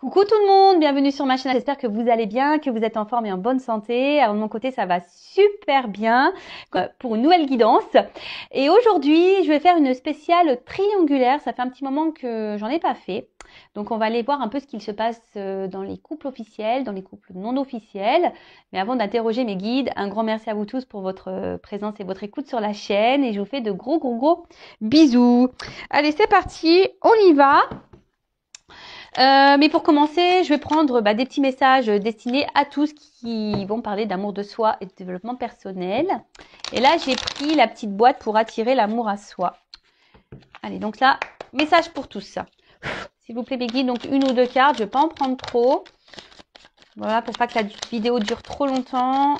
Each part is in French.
Coucou tout le monde, bienvenue sur ma chaîne, j'espère que vous allez bien, que vous êtes en forme et en bonne santé. Alors de mon côté ça va super bien pour une nouvelle guidance. Et aujourd'hui je vais faire une spéciale triangulaire, ça fait un petit moment que j'en ai pas fait. Donc on va aller voir un peu ce qu'il se passe dans les couples officiels, dans les couples non officiels. Mais avant d'interroger mes guides, un grand merci à vous tous pour votre présence et votre écoute sur la chaîne. Et je vous fais de gros bisous. Allez c'est parti, on y va. Mais pour commencer, je vais prendre des petits messages destinés à tous qui vont parler d'amour de soi et de développement personnel. Et là, j'ai pris la petite boîte pour attirer l'amour à soi. Allez, donc là, message pour tous. S'il vous plaît, mes guides, donc une ou deux cartes. Je ne vais pas en prendre trop. Voilà, pour pas que la vidéo dure trop longtemps.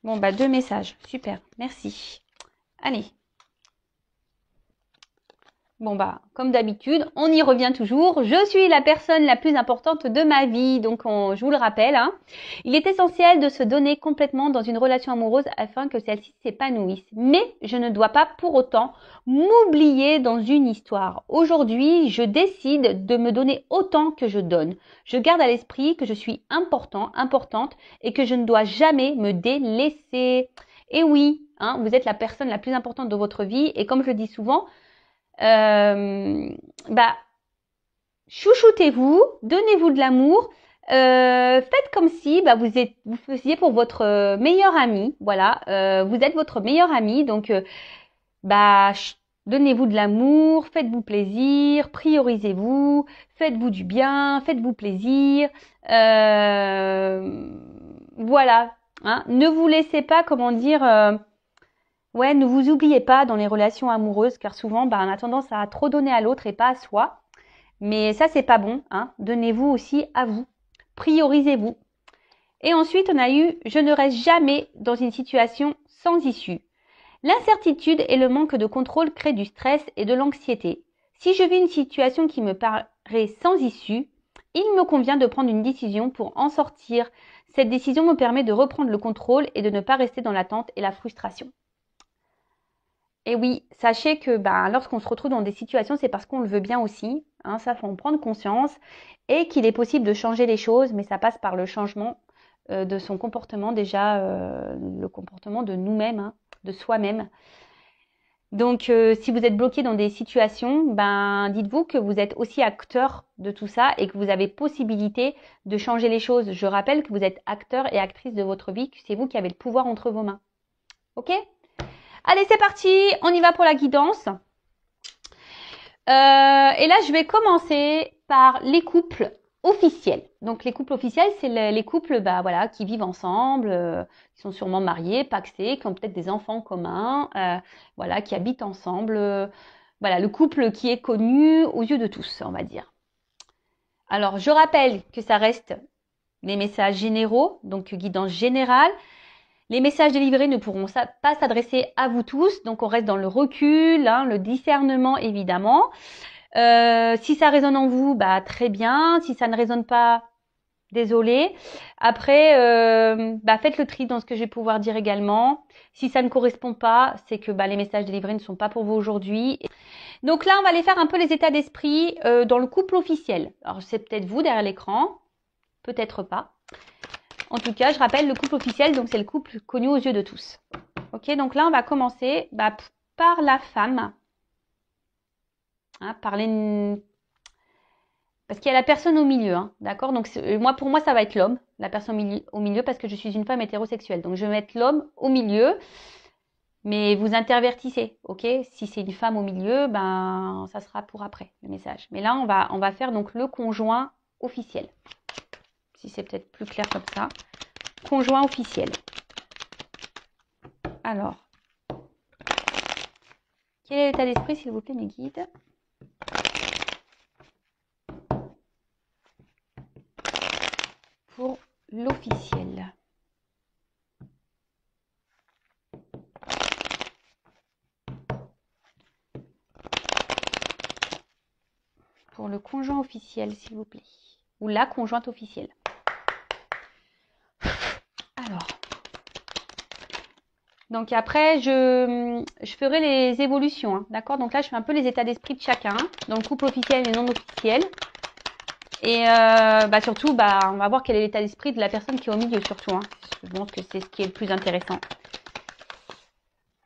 Bon, deux messages. Super, merci. Allez. Bon comme d'habitude, on y revient toujours. Je suis la personne la plus importante de ma vie, donc je vous le rappelle. Il est essentiel de se donner complètement dans une relation amoureuse afin que celle-ci s'épanouisse. Mais je ne dois pas pour autant m'oublier dans une histoire. Aujourd'hui, je décide de me donner autant que je donne. Je garde à l'esprit que je suis importante et que je ne dois jamais me délaisser. Et oui, vous êtes la personne la plus importante de votre vie et comme je le dis souvent, chouchoutez-vous, donnez-vous de l'amour, faites comme si vous faisiez pour votre meilleur ami, voilà, vous êtes votre meilleur ami, donc donnez-vous de l'amour, faites-vous plaisir, priorisez-vous, faites-vous du bien, faites-vous plaisir, voilà, ne vous laissez pas, ne vous oubliez pas dans les relations amoureuses, car souvent, on a tendance à trop donner à l'autre et pas à soi. Mais ça, c'est pas bon. Donnez-vous aussi à vous. Priorisez-vous. Et ensuite, on a eu « Je ne reste jamais dans une situation sans issue ». L'incertitude et le manque de contrôle créent du stress et de l'anxiété. Si je vis une situation qui me paraît sans issue, il me convient de prendre une décision pour en sortir. Cette décision me permet de reprendre le contrôle et de ne pas rester dans l'attente et la frustration. Et oui, sachez que lorsqu'on se retrouve dans des situations, c'est parce qu'on le veut bien aussi. Ça, faut en prendre conscience. Et qu'il est possible de changer les choses, mais ça passe par le changement de son comportement, déjà le comportement de nous-mêmes, de soi-même. Donc, si vous êtes bloqué dans des situations, dites-vous que vous êtes aussi acteur de tout ça et que vous avez possibilité de changer les choses. Je rappelle que vous êtes acteur et actrice de votre vie, que c'est vous qui avez le pouvoir entre vos mains. Ok ? Allez, c'est parti, on y va pour la guidance. Et là, je vais commencer par les couples officiels. Donc, les couples officiels, c'est les couples qui vivent ensemble, qui sont sûrement mariés, pacsés, qui ont peut-être des enfants communs, qui habitent ensemble. Le couple qui est connu aux yeux de tous, on va dire. Alors, je rappelle que ça reste les messages généraux, donc guidance générale. Les messages délivrés ne pourront pas s'adresser à vous tous, donc on reste dans le recul, le discernement évidemment. Si ça résonne en vous, très bien. Si ça ne résonne pas, désolé. Après, faites le tri dans ce que je vais pouvoir dire également. Si ça ne correspond pas, c'est que les messages délivrés ne sont pas pour vous aujourd'hui. Donc là, on va aller faire un peu les états d'esprit dans le couple officiel. Alors c'est peut-être vous derrière l'écran, peut-être pas. En tout cas, je rappelle le couple officiel, donc c'est le couple connu aux yeux de tous. Ok, donc là, on va commencer par la femme. Parce qu'il y a la personne au milieu, d'accord. Donc pour moi, ça va être l'homme, la personne au milieu, parce que je suis une femme hétérosexuelle. Donc je vais mettre l'homme au milieu, mais vous intervertissez, ok. Si c'est une femme au milieu, ça sera pour après le message. Mais là, on va faire donc le conjoint officiel. Si c'est peut-être plus clair comme ça. Conjoint officiel. Alors, quel est l'état d'esprit, s'il vous plaît, mes guides? Pour l'officiel. Pour le conjoint officiel, s'il vous plaît. Ou la conjointe officielle. Alors. Donc après, je ferai les évolutions, hein, d'accord? Donc là, je fais un peu les états d'esprit de chacun, dans le couple officiel et non officiel. Et surtout, on va voir quel est l'état d'esprit de la personne qui est au milieu, surtout. Hein. Je pense que c'est ce qui est le plus intéressant.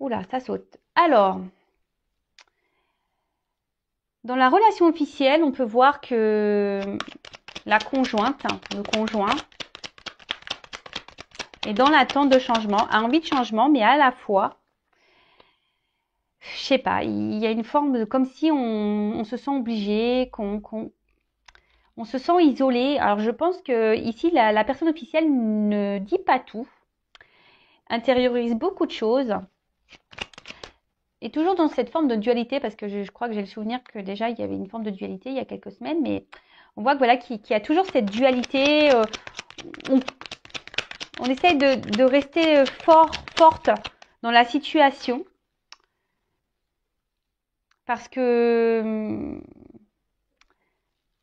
Oula, ça saute. Alors, dans la relation officielle, on peut voir que la conjointe, le conjoint, est dans l'attente de changement, a envie de changement, mais à la fois, je sais pas, il y a une forme de comme si on se sent obligé, on se sent isolé. Alors je pense que ici la personne officielle ne dit pas tout, intériorise beaucoup de choses, et toujours dans cette forme de dualité, parce que je crois que j'ai le souvenir que déjà il y avait une forme de dualité il y a quelques semaines, mais on voit que voilà qu'il y a toujours cette dualité. On essaye de rester forte dans la situation, parce que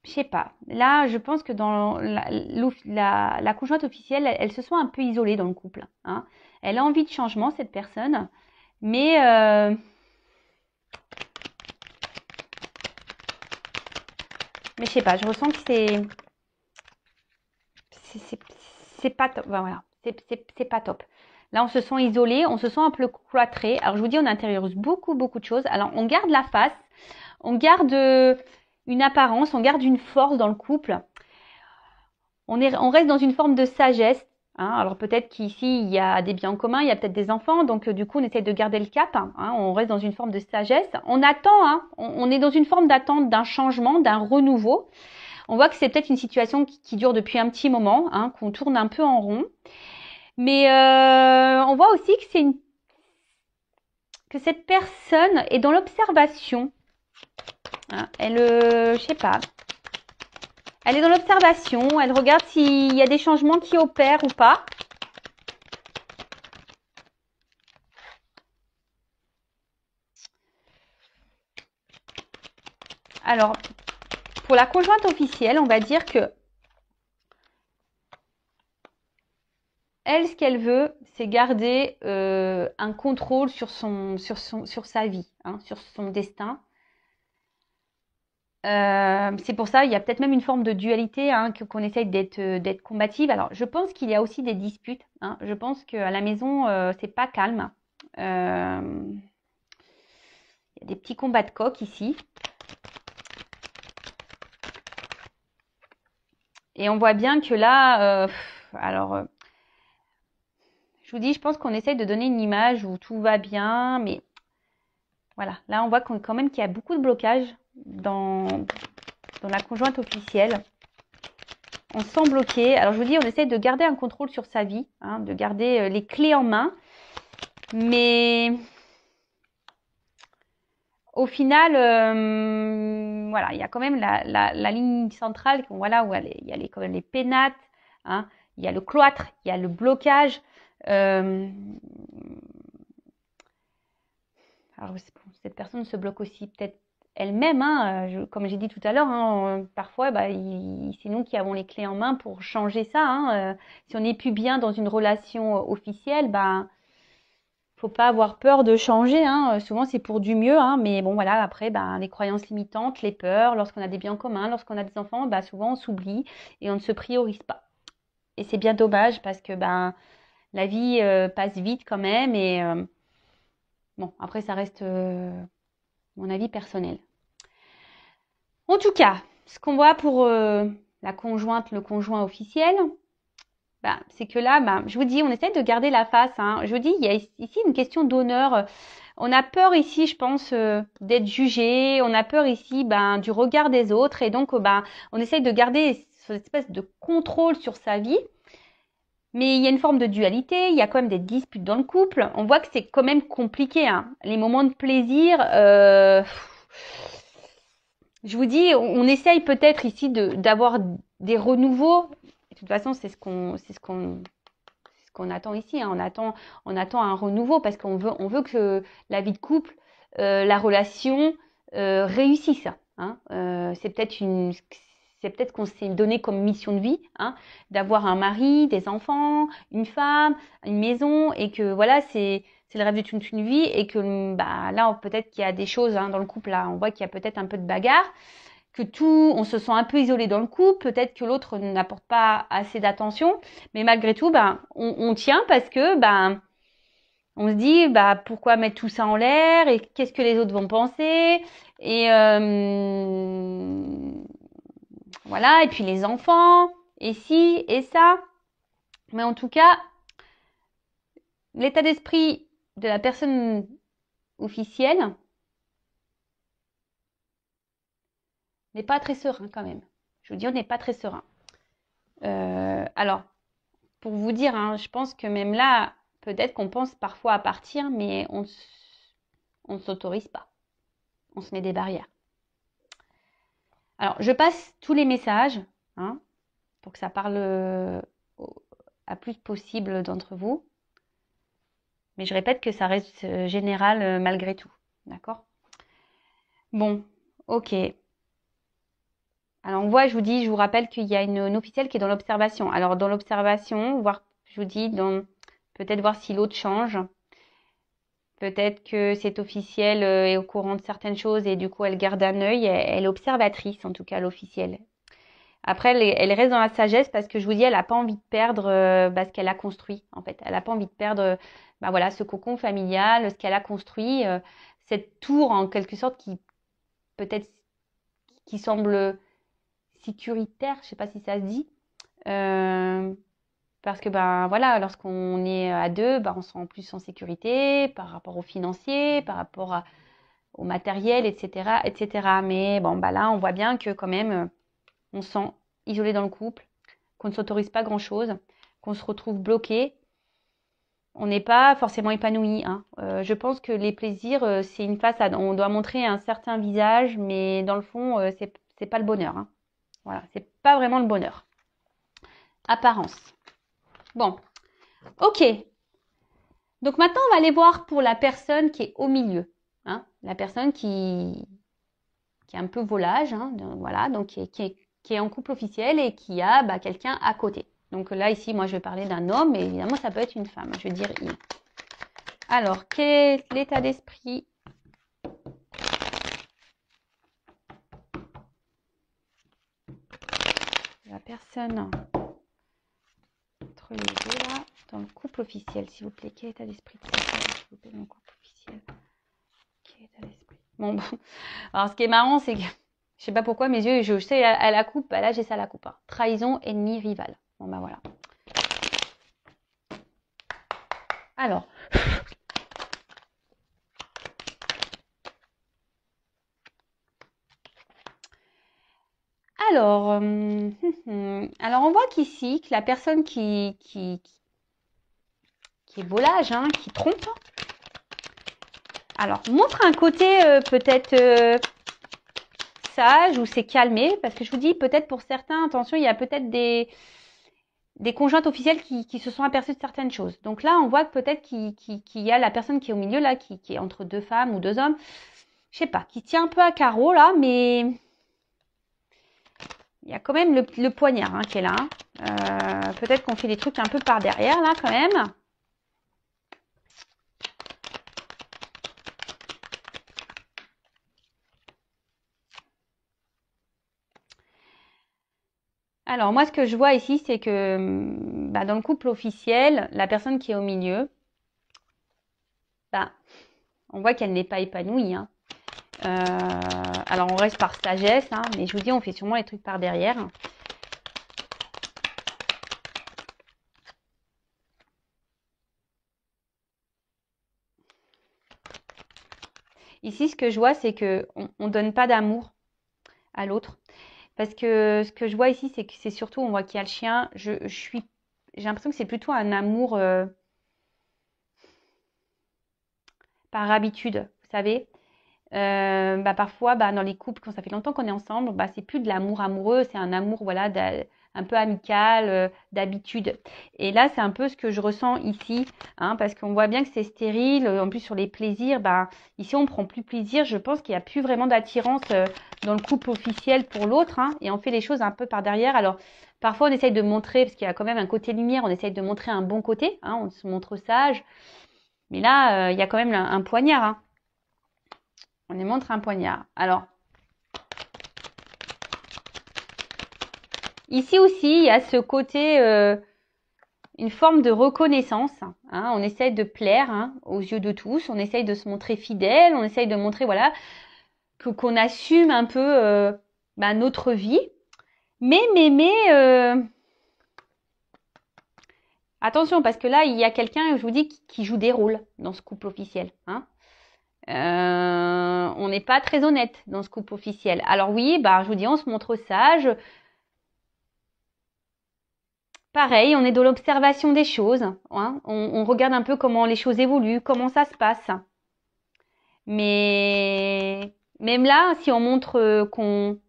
je sais pas. Là, je pense que dans la conjointe officielle, elle se sent un peu isolée dans le couple. Hein. Elle a envie de changement, cette personne, mais je sais pas. Je ressens que c'est pas top. Ben voilà, c'est pas top. Là, on se sent isolé, on se sent un peu cloîtré. Alors, je vous dis, on intériorise beaucoup de choses. Alors, on garde la face, on garde une apparence, on garde une force dans le couple. On reste dans une forme de sagesse. Hein. Alors peut-être qu'ici, il y a des biens en commun, il y a peut-être des enfants, donc du coup, on essaie de garder le cap. Hein. On reste dans une forme de sagesse. On attend, hein. On est dans une forme d'attente d'un changement, d'un renouveau. On voit que c'est peut-être une situation qui dure depuis un petit moment, hein, qu'on tourne un peu en rond. Mais on voit aussi que cette personne est dans l'observation. Hein. Elle, je sais pas, elle est dans l'observation, elle regarde s'il y a des changements qui opèrent ou pas. Alors, pour la conjointe officielle, on va dire que elle, ce qu'elle veut, c'est garder un contrôle sur sa vie, hein, sur son destin. C'est pour ça, il y a peut-être même une forme de dualité, hein, qu'on essaye d'être combative. Alors, je pense qu'il y a aussi des disputes. Hein. Je pense qu'à la maison, c'est pas calme. Il y a des petits combats de coq ici. Et on voit bien que là, je vous dis, je pense qu'on essaye de donner une image où tout va bien, mais voilà. Là, on voit quand même qu'il y a beaucoup de blocages dans la conjointe officielle. On se sent bloqué. Alors, je vous dis, on essaie de garder un contrôle sur sa vie, hein, de garder les clés en main. Mais au final, voilà, il y a quand même la ligne centrale, voilà, où il y a quand même les pénates, hein, il y a le cloître, il y a le blocage. Alors, cette personne se bloque aussi peut-être elle-même, hein, comme j'ai dit tout à l'heure, hein, parfois, c'est nous qui avons les clés en main pour changer ça. Hein, si on n'est plus bien dans une relation officielle, faut pas avoir peur de changer. Hein. Souvent, c'est pour du mieux, hein, mais bon, voilà. Après, les croyances limitantes, les peurs, lorsqu'on a des biens en commun, lorsqu'on a des enfants, souvent on s'oublie et on ne se priorise pas. Et c'est bien dommage parce que la vie passe vite quand même. Et bon, après, ça reste mon avis personnel. En tout cas, ce qu'on voit pour la conjointe, le conjoint officiel, c'est que là, je vous dis, on essaie de garder la face. Hein. Je vous dis, il y a ici une question d'honneur. On a peur ici, je pense, d'être jugé. On a peur ici du regard des autres. Et donc, on essaye de garder cette espèce de contrôle sur sa vie. Mais il y a une forme de dualité. Il y a quand même des disputes dans le couple. On voit que c'est quand même compliqué. Hein. Les moments de plaisir, je vous dis, on essaye peut-être ici d'avoir des renouveaux. De toute façon, c'est ce qu'on attend ici. Hein. On attend un renouveau parce qu'on veut que la vie de couple, la relation réussisse. Hein. C'est peut-être qu'on s'est donné comme mission de vie, hein, d'avoir un mari, des enfants, une femme, une maison, et que voilà, c'est c'est le rêve de toute une vie et que bah, là, peut-être qu'il y a des choses hein, dans le couple, là, on voit qu'il y a peut-être un peu de bagarre, que on se sent un peu isolé dans le couple, peut-être que l'autre n'apporte pas assez d'attention, mais malgré tout, bah, on tient parce que bah, on se dit bah pourquoi mettre tout ça en l'air et qu'est-ce que les autres vont penser et voilà, et puis les enfants, et ci, et ça. Mais en tout cas, l'état d'esprit de la personne officielle n'est pas très serein quand même. Je vous dis, on n'est pas très serein. Alors, pour vous dire, hein, je pense que même là, peut-être qu'on pense parfois à partir, mais on ne s'autorise pas. On se met des barrières. Alors, je passe tous les messages, hein, pour que ça parle à plus possible d'entre vous. Mais je répète que ça reste général malgré tout. D'accord? Bon, ok. Alors on voit, je vous rappelle qu'il y a une officielle qui est dans l'observation. Alors dans l'observation, je vous dis, peut-être voir si l'autre change. Peut-être que cette officielle est au courant de certaines choses et du coup elle garde un œil. Elle est observatrice en tout cas, l'officielle. Après, elle reste dans la sagesse parce que je vous dis, elle n'a pas envie de perdre ce qu'elle a construit en fait. Elle n'a pas envie de perdre voilà, ce cocon familial, ce qu'elle a construit, cette tour en quelque sorte peut-être qui semble sécuritaire, je sais pas si ça se dit, parce que voilà, lorsqu'on est à deux, on se sent plus en sécurité par rapport aux financiers, par rapport au matériel, etc., etc. Mais bon, là, on voit bien que quand même, on se sent isolé dans le couple, qu'on ne s'autorise pas grand-chose, qu'on se retrouve bloqué. On n'est pas forcément épanoui. Hein. Je pense que les plaisirs, c'est une façade. On doit montrer un certain visage, mais dans le fond, c'est pas le bonheur. Hein. Voilà, c'est pas vraiment le bonheur. Apparence. Bon, ok. Donc maintenant, on va aller voir pour la personne qui est au milieu. Hein, la personne qui est un peu volage, hein, voilà, donc qui est en couple officiel et qui a quelqu'un à côté. Donc là, ici, moi, je vais parler d'un homme, mais évidemment, ça peut être une femme. Je vais dire il. Alors, quel est l'état d'esprit ? La personne entre les deux, là, dans le couple officiel, s'il vous plaît. Quel état d'esprit, s'il vous plaît, dans le couple officiel ? Quel état d'esprit ? Bon. Alors, ce qui est marrant, c'est que, je sais pas pourquoi, mes yeux, je sais à la coupe, là, j'ai ça à la coupe. Hein. Trahison, ennemi, rival. Bon, voilà. Alors, alors, on voit qu'ici, que la personne qui est volage, hein, qui trompe, alors, montre un côté peut-être sage ou c'est calmé, parce que je vous dis, peut-être pour certains, attention, il y a peut-être des conjointes officielles qui se sont aperçues de certaines choses. Donc là, on voit que peut-être qu'il y a la personne qui est au milieu, là, qui est entre deux femmes ou deux hommes, je sais pas, qui tient un peu à carreau, là, mais il y a quand même le poignard hein, qui est là. Peut-être qu'on fait des trucs un peu par derrière, là, quand même. Alors, moi, ce que je vois ici, c'est que dans le couple officiel, la personne qui est au milieu, on voit qu'elle n'est pas épanouie. Hein. Alors, on reste par sagesse, hein, mais je vous dis, on fait sûrement les trucs par derrière. Ici, ce que je vois, c'est qu'on ne donne pas d'amour à l'autre. Parce que ce que je vois ici, c'est que c'est surtout, on voit qu'il y a le chien. J'ai l'impression que c'est plutôt un amour par habitude, vous savez. Parfois, dans les couples, quand ça fait longtemps qu'on est ensemble, c'est plus de l'amour amoureux, c'est un amour voilà, un peu amical, d'habitude. Et là, c'est un peu ce que je ressens ici, hein, parce qu'on voit bien que c'est stérile. En plus, sur les plaisirs, ici, on prend plus plaisir. Je pense qu'il n'y a plus vraiment d'attirance dans le couple officiel pour l'autre, hein, et on fait les choses un peu par derrière. Alors, parfois, on essaye de montrer, parce qu'il y a quand même un côté lumière, on essaye de montrer un bon côté, hein, on se montre sage. Mais là, il y a quand même un poignard. Hein. On nous montre un poignard. Alors, ici aussi, il y a ce côté, une forme de reconnaissance. Hein. On essaye de plaire aux yeux de tous. On essaye de se montrer fidèle. On essaye de montrer, voilà, qu'on assume un peu notre vie. Mais, attention, parce que là, il y a quelqu'un, je vous dis, qui joue des rôles dans ce couple officiel. Hein. On n'est pas très honnête dans ce couple officiel. Alors oui, je vous dis, on se montre sage. Pareil, on est dans l'observation des choses. Hein. On regarde un peu comment les choses évoluent, comment ça se passe. Mais même là, si on montre qu'on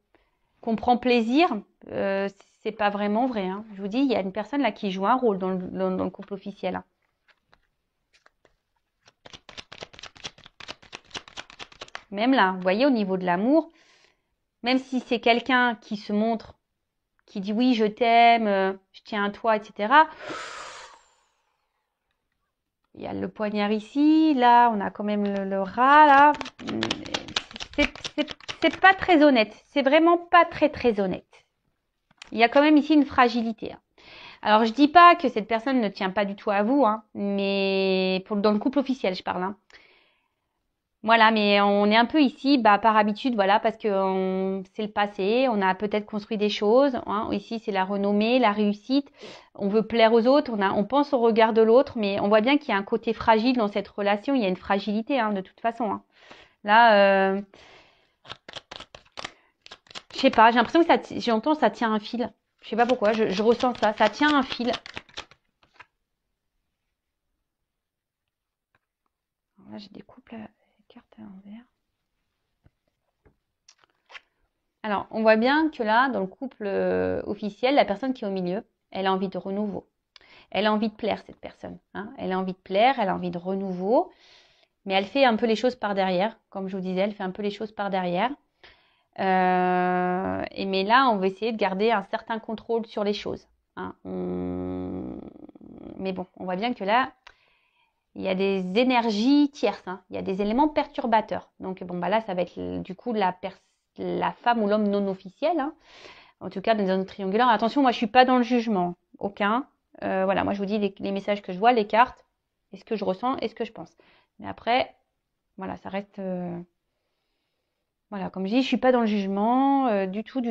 prend plaisir, c'est pas vraiment vrai. Hein. Je vous dis, il y a une personne là qui joue un rôle dans le couple officiel. Hein. Même là, vous voyez, au niveau de l'amour, même si c'est quelqu'un qui se montre, qui dit oui, je t'aime, je tiens à toi, etc. Il y a le poignard ici, là, on a quand même le rat, là. C'est pas très honnête. C'est vraiment pas très honnête. Il y a quand même ici une fragilité. Hein. Alors, je dis pas que cette personne ne tient pas du tout à vous, hein, mais dans le couple officiel, je parle. Hein. Voilà, mais on est un peu ici, par habitude, voilà, parce que c'est le passé, on a peut-être construit des choses. Hein. Ici, c'est la renommée, la réussite. On veut plaire aux autres, on pense au regard de l'autre, mais on voit bien qu'il y a un côté fragile dans cette relation. Il y a une fragilité, hein, de toute façon. Hein. Là, je sais pas, j'ai l'impression que j'entends ça tient un fil. Je sais pas pourquoi, je ressens ça. Ça tient un fil. Alors là, je découpe la carte à l'envers. Alors, on voit bien que là, dans le couple officiel, la personne qui est au milieu, elle a envie de renouveau. Elle a envie de plaire, cette personne. Hein. Elle a envie de plaire, elle a envie de renouveau. Mais elle fait un peu les choses par derrière. Comme je vous disais, elle fait un peu les choses par derrière. Mais là, on va essayer de garder un certain contrôle sur les choses. Hein. Mais bon, on voit bien que là, il y a des énergies tierces. Hein. Il y a des éléments perturbateurs. Donc, là, ça va être du coup la femme ou l'homme non officiel. Hein. En tout cas, dans un triangulaire. Attention, moi, je suis pas dans le jugement. Aucun. Voilà, moi, je vous dis les messages que je vois, les cartes, et ce que je ressens et ce que je pense. Mais après, voilà, ça reste... Voilà, comme je dis, je suis pas dans le jugement du tout.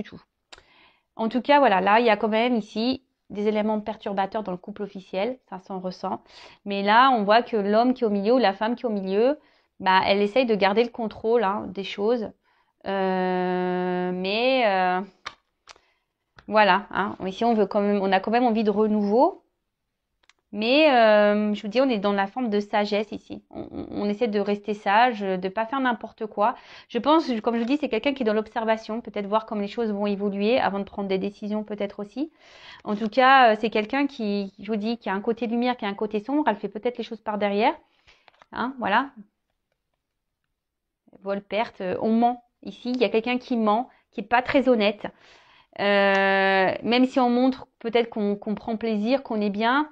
En tout cas, voilà, là, il y a quand même ici des éléments perturbateurs dans le couple officiel, ça s'en ressent. Mais là, on voit que l'homme qui est au milieu ou la femme qui est au milieu, elle essaye de garder le contrôle des choses. Voilà, hein. Ici, on a quand même envie de renouveau. Mais je vous dis, on est dans la forme de sagesse ici. On essaie de rester sage, de ne pas faire n'importe quoi. Je pense, comme je vous dis, c'est quelqu'un qui est dans l'observation, peut-être voir comment les choses vont évoluer avant de prendre des décisions peut-être aussi. En tout cas, c'est quelqu'un qui, je vous dis, qui a un côté lumière, qui a un côté sombre. Elle fait peut-être les choses par derrière. Hein, voilà. Vol, perte, on ment. Ici, il y a quelqu'un qui ment, qui n'est pas très honnête. Même si on montre peut-être qu'on prend plaisir, qu'on est bien...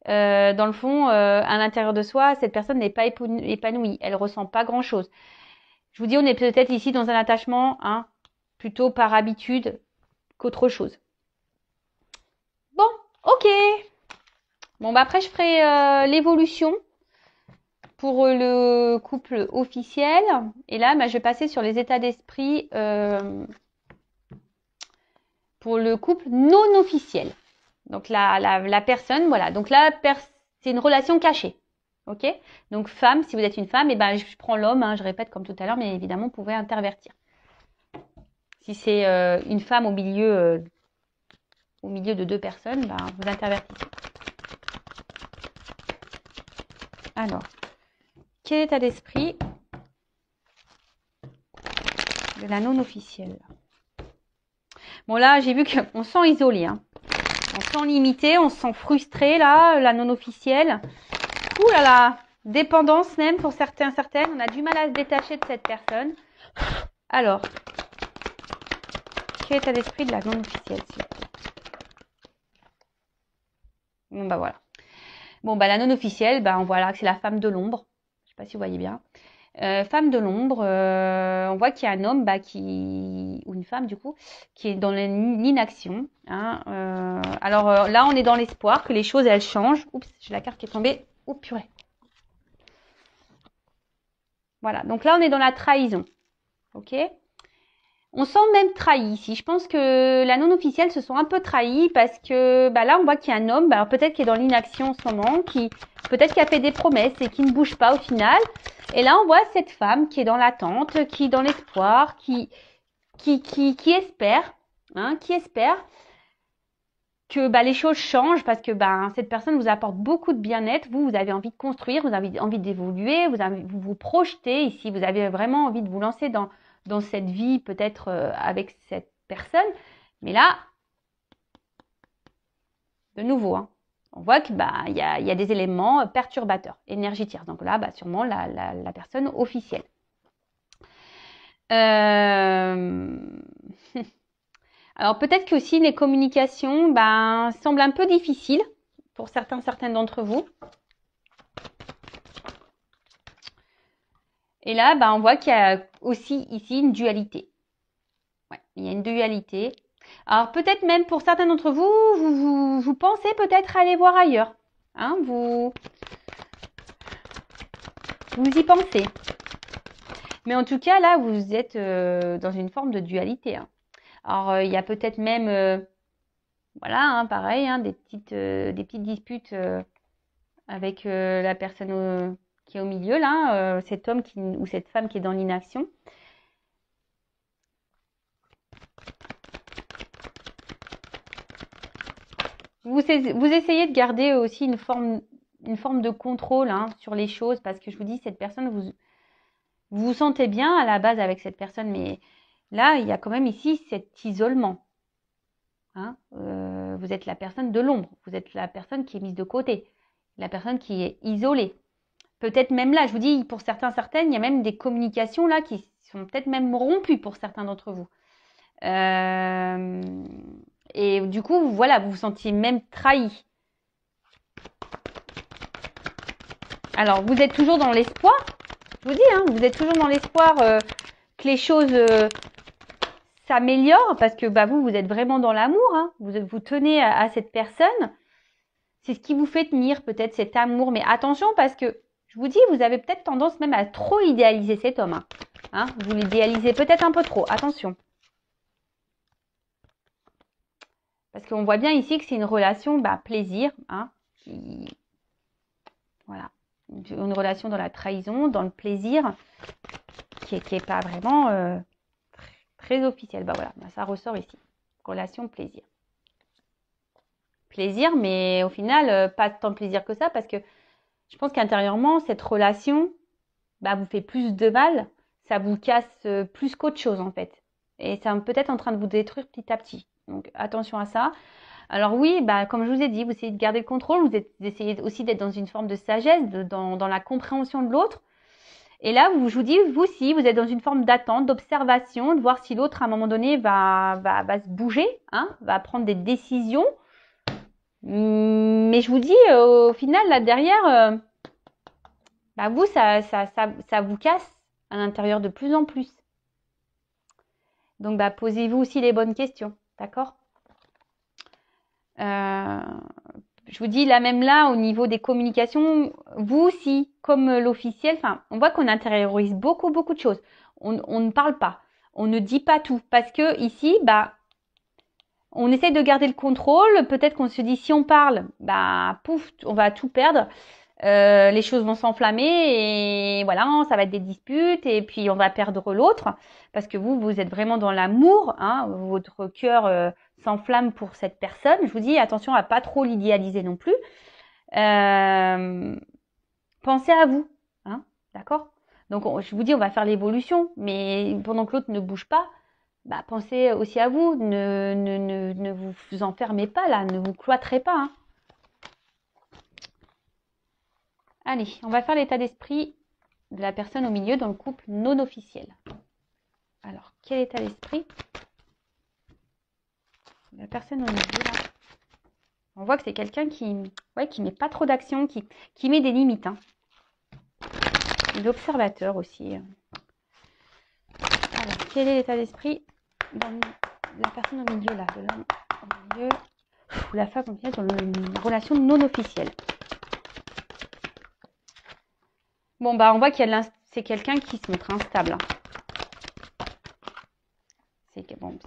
dans le fond, à l'intérieur de soi, cette personne n'est pas épanouie. Elle ressent pas grand-chose. Je vous dis, on est peut-être ici dans un attachement, plutôt par habitude qu'autre chose. Bon, ok. Bon, après, je ferai l'évolution pour le couple officiel. Et là, je vais passer sur les états d'esprit pour le couple non officiel. Donc la personne, voilà. Donc là, c'est une relation cachée. Ok. Donc femme, si vous êtes une femme, je prends l'homme, je répète comme tout à l'heure, mais évidemment, vous pouvez intervertir. Si c'est une femme au milieu de deux personnes, vous intervertissez. Alors, quel état d'esprit de la non officielle? Bon là, j'ai vu qu'on se sent isolé. On se sent limité, on se sent frustré là, la non officielle. Ouh là là, dépendance même pour certaines. On a du mal à se détacher de cette personne. Alors, quel état d'esprit de la non officielle, s'il vous plaît? Bon voilà. Bon, bah, la non officielle, bah, on voit là que c'est la femme de l'ombre. Je sais pas si vous voyez bien. Femme de l'ombre, on voit qu'il y a un homme, bah, ou une femme du coup, qui est dans l'inaction. Hein, alors là, on est dans l'espoir que les choses, elles changent. Oups, j'ai la carte qui est tombée. Oh purée. Voilà, donc là, on est dans la trahison. Ok. On sent même trahi ici. Je pense que la non officielle se sent un peu trahie parce que bah là, on voit qu'il y a un homme, bah, peut-être qui est dans l'inaction en ce moment, peut-être qui a fait des promesses et qui ne bouge pas au final. Et là, on voit cette femme qui est dans l'attente, qui est dans l'espoir, qui espère, hein, qui espère que bah, les choses changent parce que bah, cette personne vous apporte beaucoup de bien-être. Vous avez envie de construire, vous avez envie d'évoluer, vous vous projetez ici, vous avez vraiment envie de vous lancer dans cette vie peut-être avec cette personne. Mais là, de nouveau, hein, on voit que bah y a des éléments perturbateurs, énergétiques. Donc là, bah, sûrement la personne officielle. Alors peut-être que aussi les communications semblent un peu difficiles pour certaines d'entre vous. Et là, on voit qu'il y a aussi ici une dualité. Ouais, il y a une dualité. Alors peut-être même pour certains d'entre vous, vous pensez peut-être aller voir ailleurs. Hein, vous y pensez. Mais en tout cas, là, vous êtes dans une forme de dualité. Hein. Alors il y a peut-être même, voilà, hein, pareil, hein, des petites disputes avec la personne qui est au milieu, là, cet homme ou cette femme qui est dans l'inaction. Vous essayez de garder aussi une forme de contrôle hein, sur les choses parce que je vous dis, cette personne, vous vous sentez bien à la base avec cette personne, mais là, il y a quand même ici cet isolement. Hein, vous êtes la personne de l'ombre, vous êtes la personne qui est mise de côté, la personne qui est isolée. Peut-être même là, je vous dis, pour certaines, il y a même des communications là qui sont peut-être même rompues pour certains d'entre vous. Et du coup, voilà, vous vous sentiez même trahi. Alors, vous êtes toujours dans l'espoir, je vous dis, hein, vous êtes toujours dans l'espoir que les choses s'améliorent parce que vous êtes vraiment dans l'amour, hein, vous tenez à cette personne. C'est ce qui vous fait tenir peut-être cet amour. Mais attention parce que, je vous dis, vous avez peut-être tendance même à trop idéaliser cet homme. Hein. Hein, vous l'idéalisez peut-être un peu trop. Attention. Parce qu'on voit bien ici que c'est une relation plaisir. Hein, voilà. Une relation dans la trahison, dans le plaisir, qui est pas vraiment très officielle. Voilà, ça ressort ici. Relation plaisir. Plaisir, mais au final, pas tant de plaisir que ça, parce que je pense qu'intérieurement, cette relation vous fait plus de mal, ça vous casse plus qu'autre chose en fait. Et c'est peut-être en train de vous détruire petit à petit. Donc attention à ça. Alors oui, comme je vous ai dit, vous essayez de garder le contrôle, vous essayez aussi d'être dans une forme de sagesse, dans la compréhension de l'autre. Et là, je vous dis, vous aussi, vous êtes dans une forme d'attente, d'observation, de voir si l'autre, à un moment donné, va se bouger, hein, va prendre des décisions. Mais je vous dis, au final, là derrière, vous, ça vous casse à l'intérieur de plus en plus. Donc, posez-vous aussi les bonnes questions, d'accord? Je vous dis, là même là, au niveau des communications, vous aussi, comme l'officiel, on voit qu'on intériorise beaucoup de choses. On ne parle pas, on ne dit pas tout, parce que ici, on essaie de garder le contrôle. Peut-être qu'on se dit, si on parle, pouf, on va tout perdre. Les choses vont s'enflammer et voilà, ça va être des disputes et puis on va perdre l'autre parce que vous êtes vraiment dans l'amour, hein, votre cœur s'enflamme pour cette personne. Je vous dis attention à pas trop l'idéaliser non plus. Pensez à vous, hein, d'accord? Donc je vous dis on va faire l'évolution, mais pendant que l'autre ne bouge pas, pensez aussi à vous, ne vous enfermez pas là, ne vous cloîtrez pas. Hein. Allez, on va faire l'état d'esprit de la personne au milieu dans le couple non officiel. Alors, quel état d'esprit la personne au milieu là? On voit que c'est quelqu'un qui met pas trop d'action, qui met des limites. Hein. L'observateur aussi. Alors, quel est l'état d'esprit dans la personne au milieu là, de l'homme au milieu, ou la femme au milieu dans une relation non officielle. Bon, bah, on voit qu'il y a c'est quelqu'un qui se montre instable. Hein.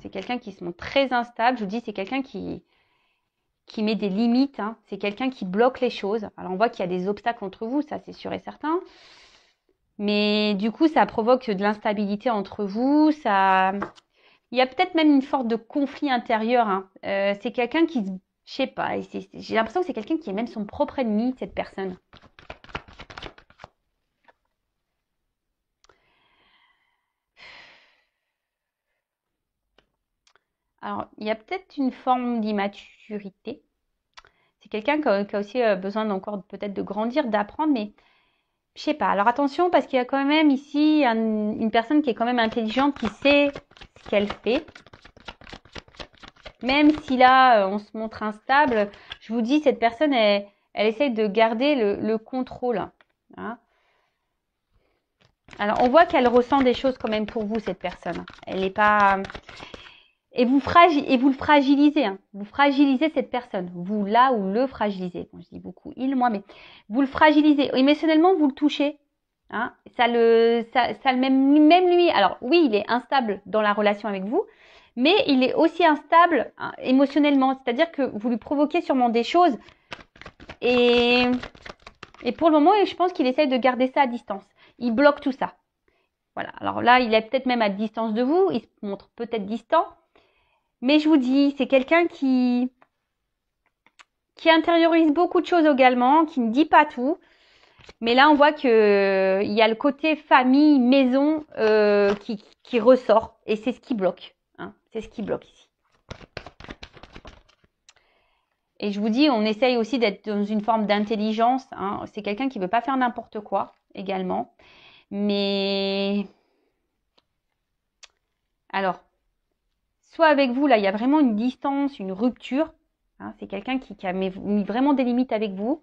C'est quelqu'un qui se montre très instable. Je vous dis, c'est quelqu'un qui met des limites. Hein. C'est quelqu'un qui bloque les choses. Alors, on voit qu'il y a des obstacles entre vous, ça c'est sûr et certain. Mais du coup, ça provoque de l'instabilité entre vous. Il y a peut-être même une sorte de conflit intérieur. Hein. C'est quelqu'un qui, je sais pas, j'ai l'impression que c'est quelqu'un qui est même son propre ennemi, cette personne. Alors, il y a peut-être une forme d'immaturité. C'est quelqu'un qui a aussi besoin encore peut-être de grandir, d'apprendre, mais je sais pas. Alors attention, parce qu'il y a quand même ici une personne qui est quand même intelligente, qui sait ce qu'elle fait. Même si là, on se montre instable, je vous dis, cette personne, elle essaie de garder le contrôle. Hein. Alors, on voit qu'elle ressent des choses quand même pour vous, cette personne. Elle n'est pas... Et vous le fragilisez. Hein. Vous fragilisez cette personne. Vous, là, ou le fragilisez. Bon, je dis beaucoup il, moi, mais vous le fragilisez. Émotionnellement, vous le touchez. Hein. Même lui. Alors, oui, il est instable dans la relation avec vous, mais il est aussi instable hein, émotionnellement. C'est-à-dire que vous lui provoquez sûrement des choses. Et pour le moment, je pense qu'il essaye de garder ça à distance. Il bloque tout ça. Voilà. Alors là, il est peut-être même à distance de vous. Il se montre peut-être distant. Mais je vous dis, c'est quelqu'un qui intériorise beaucoup de choses également, qui ne dit pas tout. Mais là, on voit qu'il y a le côté famille, maison qui ressort. Et c'est ce qui bloque. Hein. C'est ce qui bloque ici. Et je vous dis, on essaye aussi d'être dans une forme d'intelligence. Hein. C'est quelqu'un qui ne veut pas faire n'importe quoi également. Mais alors, soit avec vous, là, il y a vraiment une distance, une rupture. Hein, c'est quelqu'un qui a mis vraiment des limites avec vous,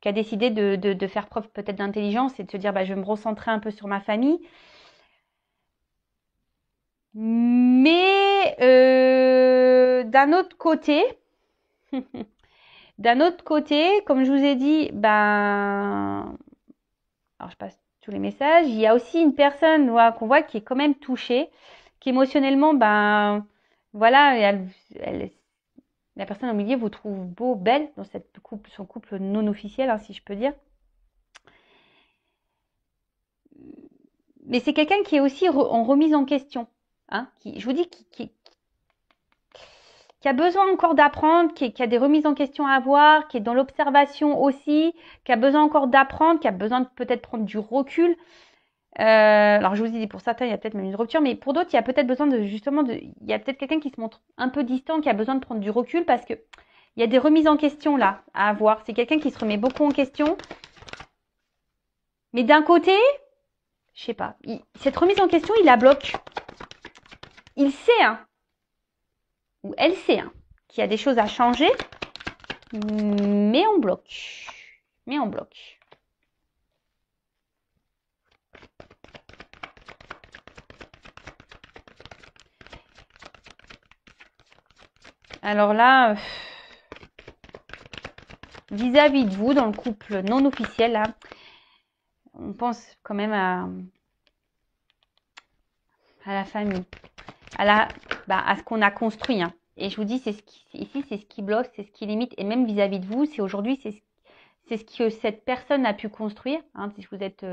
qui a décidé de faire preuve peut-être d'intelligence et de se dire, bah, je vais me recentrer un peu sur ma famille. Mais d'un autre côté, comme je vous ai dit, ben, alors je passe tous les messages. Il y a aussi une personne qu'on voit qui est quand même touchée, qui émotionnellement, ben, voilà, la personne au milieu vous trouve beau, belle dans son couple non officiel, hein, si je peux dire. Mais c'est quelqu'un qui est aussi en remise en question. Hein, je vous dis, qui a besoin encore d'apprendre, qui a des remises en question à avoir, qui est dans l'observation aussi, qui a besoin encore d'apprendre, qui a besoin de peut-être prendre du recul. Alors je vous dis, pour certains, il y a peut-être même une rupture, mais pour d'autres, il y a peut-être besoin il y a peut-être quelqu'un qui se montre un peu distant, qui a besoin de prendre du recul parce que il y a des remises en question là à avoir. C'est quelqu'un qui se remet beaucoup en question. Mais d'un côté, je sais pas, cette remise en question, il la bloque. Il sait, hein, ou elle sait, hein, qu'il y a des choses à changer, mais on bloque. Mais on bloque. Alors là, vis-à-vis de vous, dans le couple non officiel, là, on pense quand même à la famille, à ce qu'on a construit. Hein. Et je vous dis, ici, c'est ce qui bloque, c'est ce qui limite. Et même vis-à-vis de vous, c'est aujourd'hui, c'est ce que cette personne a pu construire. Hein, si vous êtes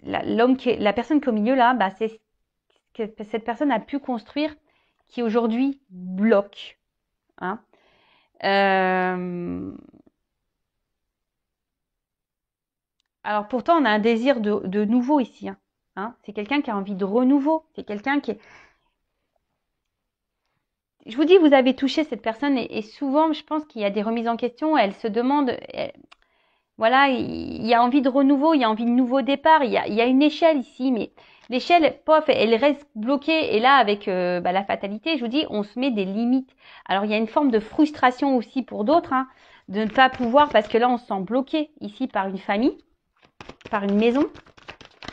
la personne qui est au milieu là, bah, c'est ce que cette personne a pu construire qui aujourd'hui bloque. Hein. Alors pourtant, on a un désir de nouveau ici. Hein. Hein. C'est quelqu'un qui a envie de renouveau. C'est quelqu'un qui est... Je vous dis, vous avez touché cette personne et souvent, je pense qu'il y a des remises en question. Elle se demande... voilà, il y a envie de renouveau, il y a envie de nouveau départ, il y a une échelle ici, mais l'échelle, pof, elle reste bloquée. Et là, avec la fatalité, je vous dis, on se met des limites. Alors, il y a une forme de frustration aussi pour d'autres, hein, de ne pas pouvoir, parce que là, on se sent bloqué ici par une famille, par une maison,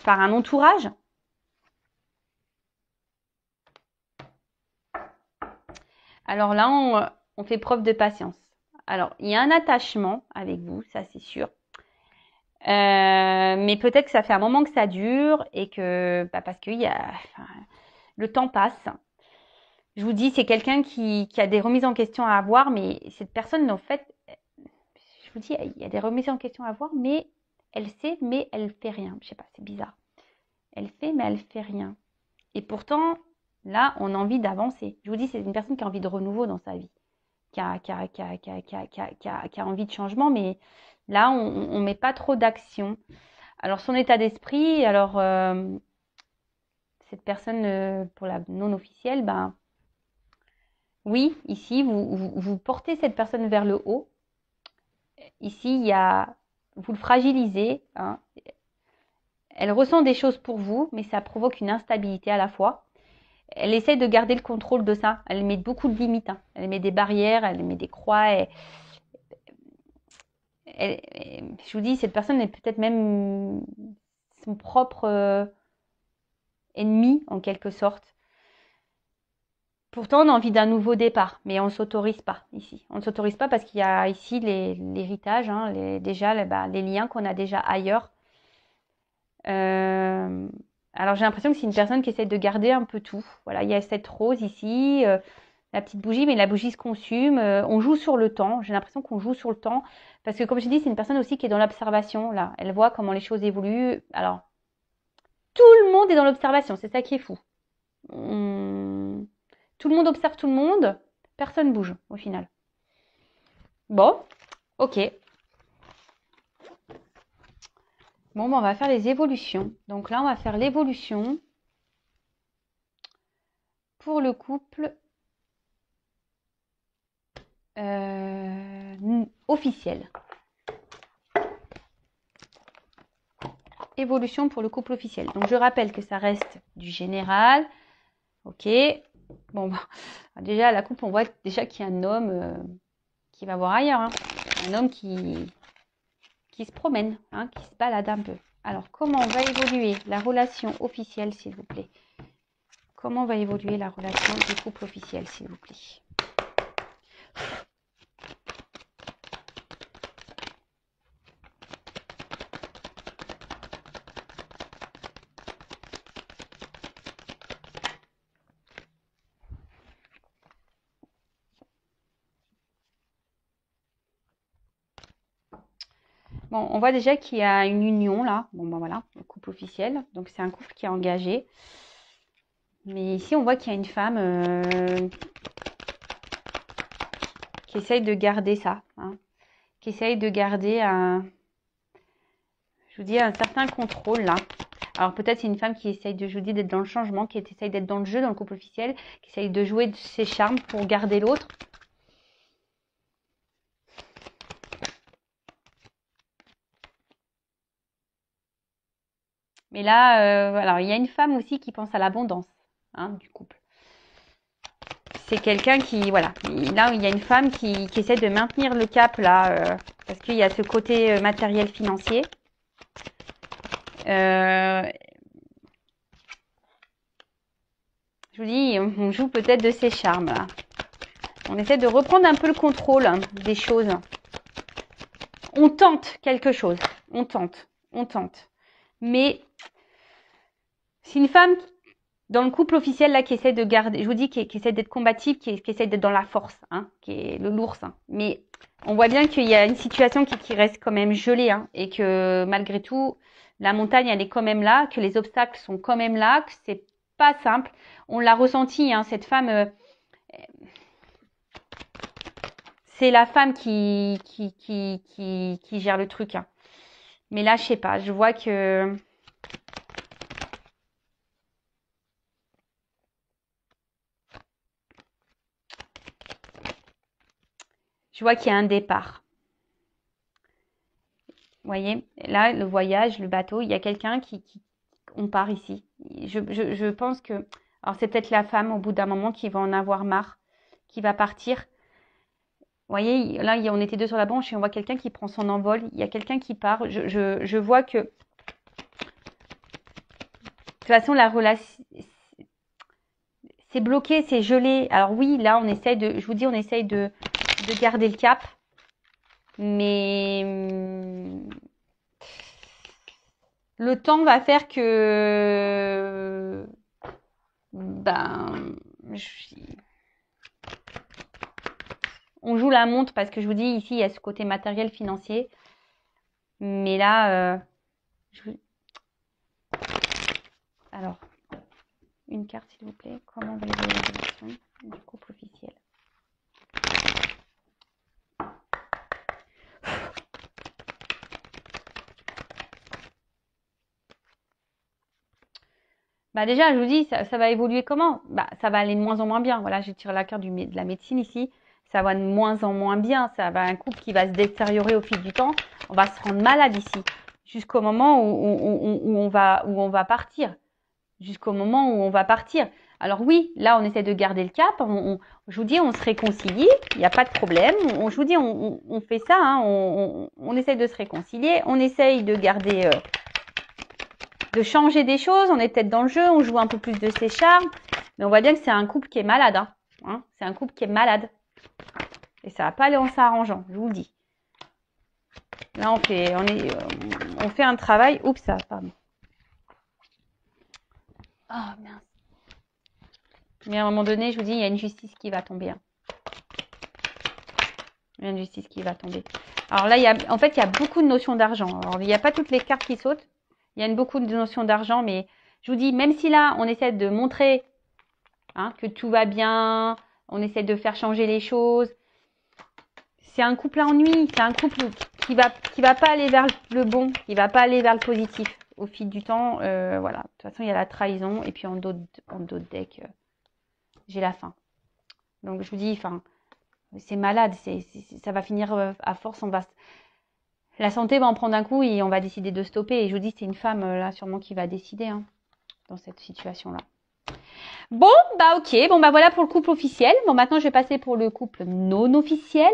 par un entourage. Alors là, on fait preuve de patience. Alors, il y a un attachement avec vous, ça c'est sûr. Mais peut-être que ça fait un moment que ça dure et que parce que le temps passe. Je vous dis, c'est quelqu'un qui a des remises en question à avoir, mais cette personne, en fait, je vous dis, il y a des remises en question à avoir, mais elle sait, mais elle fait rien. Je sais pas, c'est bizarre. Elle fait, mais elle fait rien. Et pourtant, là, on a envie d'avancer. Je vous dis, c'est une personne qui a envie de renouveau dans sa vie, qui a envie de changement, mais là, on met pas trop d'action. Alors, son état d'esprit, alors, cette personne, pour la non officielle, ben, oui, ici, vous portez cette personne vers le haut. Ici, vous le fragilisez, hein. Elle ressent des choses pour vous, mais ça provoque une instabilité à la fois. Elle essaie de garder le contrôle de ça. Elle met beaucoup de limites, hein. Elle met des barrières, elle met des croix. Je vous dis, cette personne est peut-être même son propre ennemi, en quelque sorte. Pourtant, on a envie d'un nouveau départ, mais on ne s'autorise pas ici. On ne s'autorise pas parce qu'il y a ici l'héritage, hein, les liens qu'on a déjà ailleurs. Alors, j'ai l'impression que c'est une personne qui essaie de garder un peu tout. Voilà, il y a cette rose ici, la petite bougie, mais la bougie se consume. On joue sur le temps. J'ai l'impression qu'on joue sur le temps. Parce que, comme je dis, c'est une personne aussi qui est dans l'observation. Là, elle voit comment les choses évoluent. Alors, tout le monde est dans l'observation. C'est ça qui est fou. Tout le monde observe tout le monde. Personne bouge, au final. Bon, ok. Bon, on va faire les évolutions. Donc là, on va faire l'évolution pour le couple officiel. Évolution pour le couple officiel. Donc je rappelle que ça reste du général. Ok. Bon, déjà, la couple, on voit déjà qu'il y a un homme qui va voir ailleurs. Hein. Un homme qui se promène, hein, qui se balade un peu. Alors, comment va évoluer la relation officielle, s'il vous plaît? Comment va évoluer la relation du couple officiel, s'il vous plaît? Bon, on voit déjà qu'il y a une union là. Bon, ben voilà, le couple officiel. Donc, c'est un couple qui est engagé. Mais ici, on voit qu'il y a une femme qui essaye de garder ça. Hein, qui essaye de garder je vous dis, un certain contrôle là. Alors, peut-être c'est une femme qui essaye je vous dis, d'être dans le changement, qui essaye d'être dans le jeu, dans le couple officiel, qui essaye de jouer de ses charmes pour garder l'autre. Mais là, alors, il y a une femme aussi qui pense à l'abondance, hein, du couple. C'est quelqu'un qui, voilà, là, il y a une femme qui essaie de maintenir le cap, là, parce qu'il y a ce côté matériel financier. Je vous dis, on joue peut-être de ses charmes, là. On essaie de reprendre un peu le contrôle, hein, des choses. On tente quelque chose. On tente. Mais c'est une femme dans le couple officiel là qui essaie de garder, je vous dis, qui essaie d'être combative, qui essaie d'être dans la force, hein, qui est l'ours. Hein. Mais on voit bien qu'il y a une situation qui reste quand même gelée, hein, et que malgré tout, la montagne elle est quand même là, que les obstacles sont quand même là, que c'est pas simple. On l'a ressenti, hein, cette femme. C'est la femme qui gère le truc. Hein. Mais là, je sais pas. Je vois que qu'il y a un départ. voyez, là, le voyage, le bateau, il y a quelqu'un on part ici. Je pense que, alors c'est peut-être la femme au bout d'un moment qui va en avoir marre, qui va partir. Vous voyez, là, on était deux sur la branche et on voit quelqu'un qui prend son envol. Il y a quelqu'un qui part. Je vois que, de toute façon, la relation, c'est bloqué, c'est gelé. Alors oui, là, je vous dis, on essaye de garder le cap. Mais le temps va faire que, on joue la montre parce que je vous dis, ici, il y a ce côté matériel, financier. Mais là, alors, une carte, s'il vous plaît. Comment va évoluer la relation du couple officiel? Déjà, je vous dis, ça va évoluer comment? Ça va aller de moins en moins bien. Voilà, j'ai tiré la carte de la médecine ici. Ça va de moins en moins bien. Ça va un couple qui va se détériorer au fil du temps. On va se rendre malade ici. Jusqu'au moment où on va partir. Jusqu'au moment où on va partir. Alors oui, là, on essaie de garder le cap. Je vous dis, on se réconcilie. Il n'y a pas de problème. Je vous dis, on fait ça. Hein, on essaie de se réconcilier. On essaye de garder... de changer des choses, on est peut-être dans le jeu, on joue un peu plus de ses charmes, mais on voit bien que c'est un couple qui est malade. Hein. C'est un couple qui est malade. Et ça va pas aller en s'arrangeant, je vous le dis. Là, on fait un travail. Oups, ça, pardon. Oh, mince. Mais à un moment donné, je vous dis, il y a une justice qui va tomber. Hein. Il y a une justice qui va tomber. Alors là, il y a beaucoup de notions d'argent. Alors, il n'y a pas toutes les cartes qui sautent. Il y a beaucoup de notions d'argent, mais je vous dis, même si là, on essaie de montrer que tout va bien, on essaie de faire changer les choses, c'est un couple à ennui, c'est un couple qui va pas aller vers le bon, qui va pas aller vers le positif au fil du temps. Voilà, de toute façon, il y a la trahison, et puis en d'autres decks, j'ai la faim. Donc, je vous dis, c'est malade, ça va finir à force, la santé va en prendre un coup et on va décider de stopper. Et je vous dis, c'est une femme, là, sûrement, qui va décider dans cette situation-là. Bon, ok. Bon, voilà pour le couple officiel. Bon, maintenant, je vais passer pour le couple non officiel.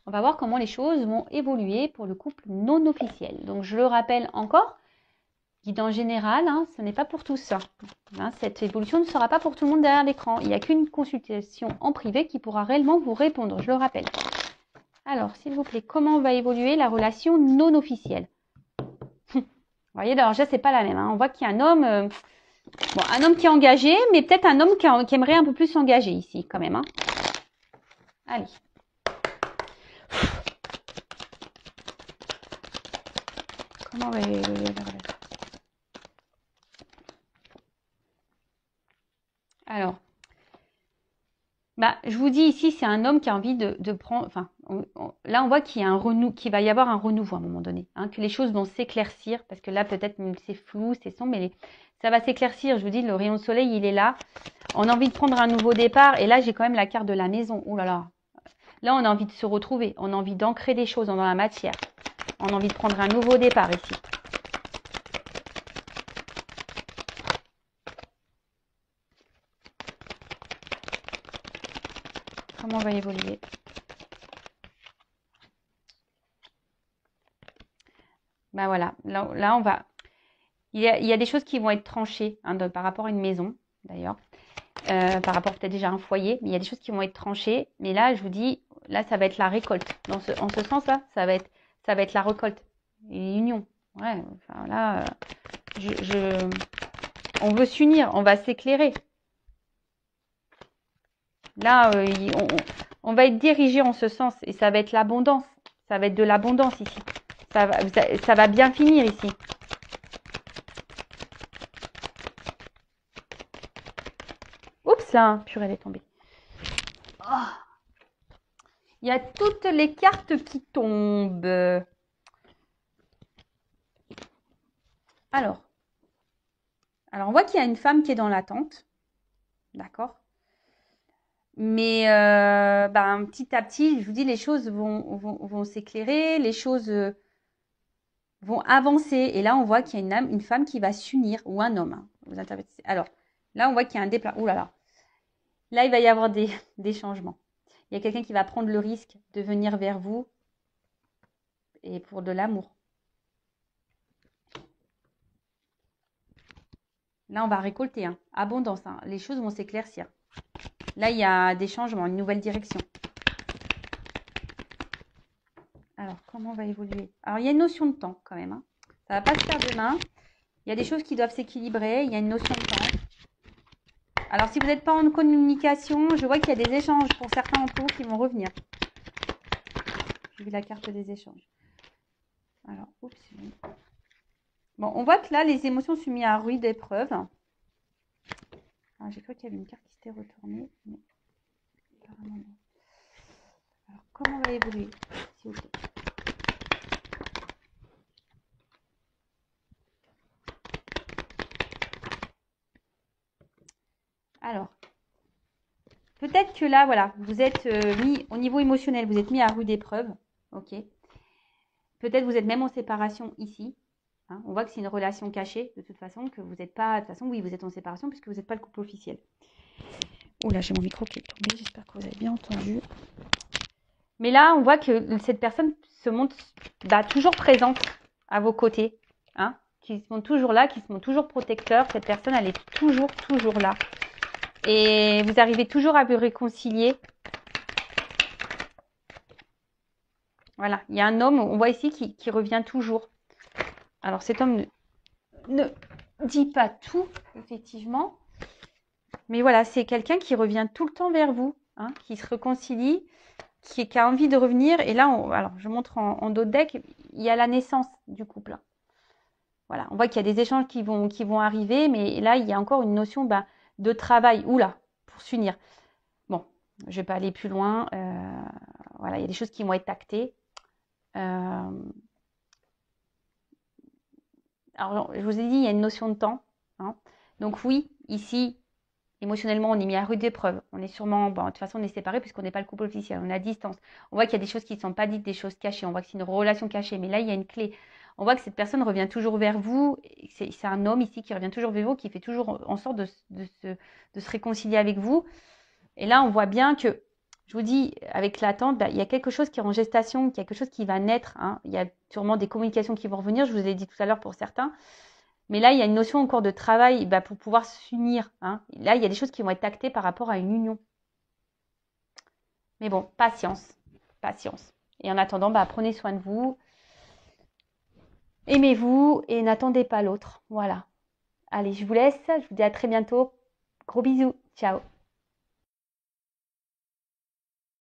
On va voir comment les choses vont évoluer pour le couple non officiel. Donc, je le rappelle encore, guidance générale, ce n'est pas pour tous. Cette évolution ne sera pas pour tout le monde derrière l'écran. Il n'y a qu'une consultation en privé qui pourra réellement vous répondre, je le rappelle. Alors, s'il vous plaît, comment va évoluer la relation non officielle? Vous voyez, alors déjà, c'est pas la même. On voit qu'il y a un homme, un homme qui est engagé, mais peut-être un homme qui aimerait un peu plus s'engager ici, quand même. Allez. Comment va évoluer la relation? Alors, je vous dis ici, c'est un homme qui a envie de prendre... là, on voit qu'il va y avoir un renouveau à un moment donné. Que les choses vont s'éclaircir, parce que là, peut-être, c'est flou, c'est sombre, mais ça va s'éclaircir. Je vous dis, le rayon de soleil, il est là. On a envie de prendre un nouveau départ. Et là, j'ai quand même la carte de la maison. Oh là là. Là, on a envie de se retrouver. On a envie d'ancrer des choses dans la matière. On a envie de prendre un nouveau départ ici. Comment va évoluer? Voilà, là on va... Il y a des choses qui vont être tranchées par rapport à une maison, d'ailleurs. Par rapport peut-être déjà à un foyer. Mais il y a des choses qui vont être tranchées. Mais là, je vous dis, là, ça va être la récolte. En ce sens-là, ça va être la récolte. Et l'union. Ouais, là, on veut s'unir, on va s'éclairer. Là, on va être dirigé en ce sens. Et ça va être l'abondance. Ça va être de l'abondance ici. Ça va bien finir ici. Oups, là, purée, elle est tombée. Oh. Il y a toutes les cartes qui tombent. Alors, on voit qu'il y a une femme qui est dans l'attente. D'accord. Mais petit à petit, je vous dis, les choses vont s'éclairer. Les choses vont avancer. Et là, on voit qu'il y a une femme qui va s'unir, ou un homme. Hein. Vous interprétez. Alors, là, on voit qu'il y a un déplacement. Ouh là là. Là, il va y avoir des changements. Il y a quelqu'un qui va prendre le risque de venir vers vous et pour de l'amour. Là, on va récolter. Hein. Abondance. Hein. Les choses vont s'éclaircir. Là, il y a des changements, une nouvelle direction. Alors, comment on va évoluer? Alors, il y a une notion de temps quand même. Hein. Ça ne va pas se faire demain. Il y a des choses qui doivent s'équilibrer. Il y a une notion de temps. Alors, si vous n'êtes pas en communication, je vois qu'il y a des échanges pour certains d'entre vous qui vont revenir. J'ai vu la carte des échanges. Alors, oups. Bon, on voit que là, les émotions sont mises à rude épreuve. J'ai cru qu'il y avait une carte qui s'était retournée. Mais apparemment non. Alors, comment on va évoluer, s'il vous plaît? Alors, peut-être que là, voilà, vous êtes mis au niveau émotionnel, vous êtes mis à rude épreuve. Ok. Peut-être vous êtes même en séparation ici. Hein, on voit que c'est une relation cachée, de toute façon, que vous n'êtes pas... De toute façon, oui, vous êtes en séparation puisque vous n'êtes pas le couple officiel. Oula, j'ai mon micro qui est tombé, j'espère que vous avez bien entendu. Mais là, on voit que cette personne se montre toujours présente à vos côtés. Hein, qui sont toujours là, qui sont toujours protecteurs. Cette personne, elle est toujours là. Et vous arrivez toujours à vous réconcilier. Voilà, il y a un homme, on voit ici, qui revient toujours. Alors, cet homme ne dit pas tout, effectivement. Mais voilà, c'est quelqu'un qui revient tout le temps vers vous, hein, qui se réconcilie, qui a envie de revenir. Et là, alors je montre en dos de deck, il y a la naissance du couple. Voilà, on voit qu'il y a des échanges qui vont arriver, mais là, il y a encore une notion de travail. Oula, pour s'unir. Bon, je ne vais pas aller plus loin. Voilà, il y a des choses qui vont être actées. Alors, je vous ai dit, il y a une notion de temps. Hein. Donc oui, ici, émotionnellement, on est mis à rude épreuve. On est sûrement, de toute façon, on est séparés puisqu'on n'est pas le couple officiel. On est à distance. On voit qu'il y a des choses qui ne sont pas dites, des choses cachées. On voit que c'est une relation cachée. Mais là, il y a une clé. On voit que cette personne revient toujours vers vous. C'est un homme ici qui revient toujours vers vous, qui fait toujours en sorte de se réconcilier avec vous. Et là, on voit bien que, je vous dis, avec l'attente, il y a quelque chose qui est en gestation, quelque chose qui va naître. Hein. Il y a sûrement des communications qui vont revenir. Je vous ai dit tout à l'heure pour certains. Mais là, il y a une notion encore de travail pour pouvoir s'unir. Hein. Là, il y a des choses qui vont être actées par rapport à une union. Mais bon, patience. Patience. Et en attendant, prenez soin de vous. Aimez-vous et n'attendez pas l'autre. Voilà. Allez, je vous laisse. Je vous dis à très bientôt. Gros bisous. Ciao.